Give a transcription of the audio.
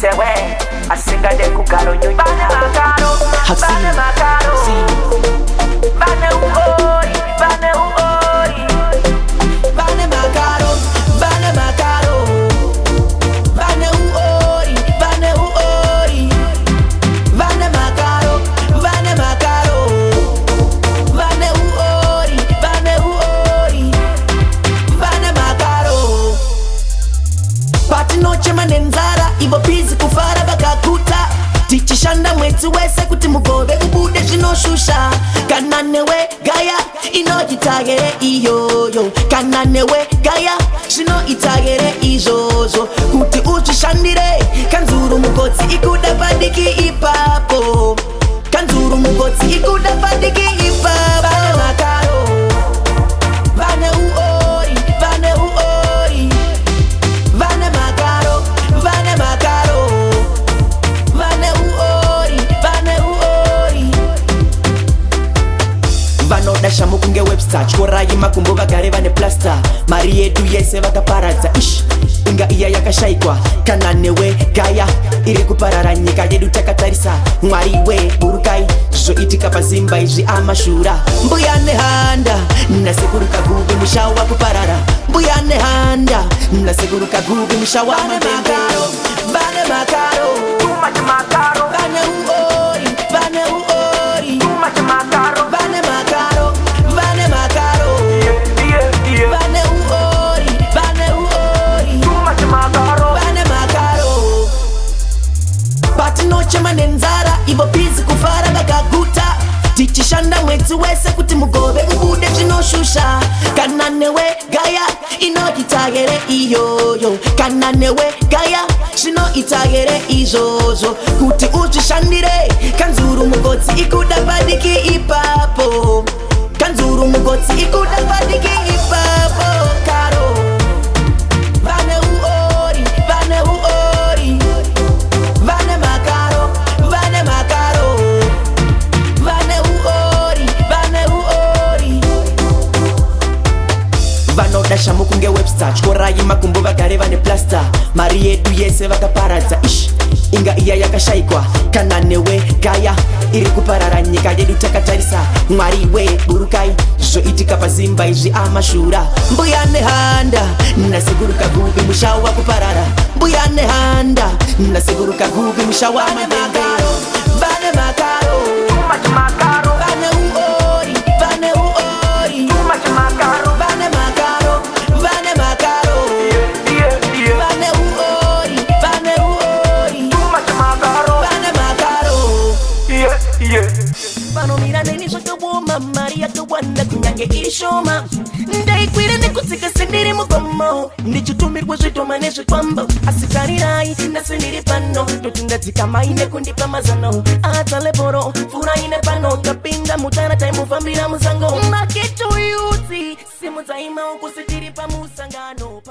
Isewe, asinga de kukaro nyunyi. Bane makaro, bane makaro. Bane uoi, bane uoi. Bane makaro, bane makaro. Bane uoi, bane uoi. Bane makaro, bane makaro. Bane uoi, bane uoi. Bane makaro. Pati noche manenzara, ivo pizi kufara bakakuta. Tichishanda mwetu wese kuti mugove ubude chinoshusha. Kananewe gaya, ino itagere iyoyo. Kananewe gaya, shino itagere izozo. Kuti uchishandire, kanzuru mugotsi ikuda padiki ipapo. Kanzuru mugotsi ikuda padiki ipapo. Bane makaro, bane uoi, bane uoi. Bane makaro, bane makaro. Bane uoi, bane uoi. Vanodasha mukunge website korayi makumbo vagare vane plasta. Mari yedu yese vakaparadza ish inga iya yakashaikwa. Kana newe gaya iri kuparara nyika yedu takatarisa. Mwari we burukai zvoitika pazimba izvi amashura. Mbuya nehanda nasekuruka gubi mushawa kuparara. Mbuya nehanda nasekuruka gubi mushawa makaro. Bane makaro, too much makaro. Bane uoi, bane uoi. Too much makaro. Bane makaro, bane makaro. Bane uoi, bane uoi. Too much makaro. Bane makaro. Pati noche manenzara, ivo pizi kufara bakaguta. Tichishanda mwetu wese kuti mugove ubude chinoshusha. Kananewe gaya, ino itagere iyoyo. Kananewe gaya, shino itagere izozo. Kuti uchishandire, kanzuru mugotsi ikuda padiki ipapo. Kanzuru mugotsi ikuda padiki ipapo. Karo, bane uoi, bane uoi. Bane makaro, bane makaro. Bane uoi, bane uoi. Vanodasha mukunge website korayi makumbo vagare vane plasta. Mari yedu yese vakaparadza ish inga iya yakashaikwa. Kana newe gaya iri kuparara nyika yedu takatarisa. Mwari we burukai zvoitika pazimba izvi amashura. Mbuya nehanda nasekuruka gubi mushawa kuparara. Mbuya nehanda nasekuruka gubi mushawa makaro. Bane makaro, too much makaro. Bane uoi, bane uoi. Too much makaro. Bane makaro, bane makaro. Bane uoi, bane uoi. Too much makaro. Bane makaro. Pano mira neni shakawoma Maria kawanda kunyange ishoma. Ndai kwire nekutsika sendiri mugomo. Ndichutumirwa zvitoma nezvikwambo. Asitarirai nasindiri pano. Totindatsika maine kundipa mazano. Atsaleporo fura ine pano. Tapinda mutana taimufambira musango. Maketo yuti simudzaima ukusitiri pamusangano.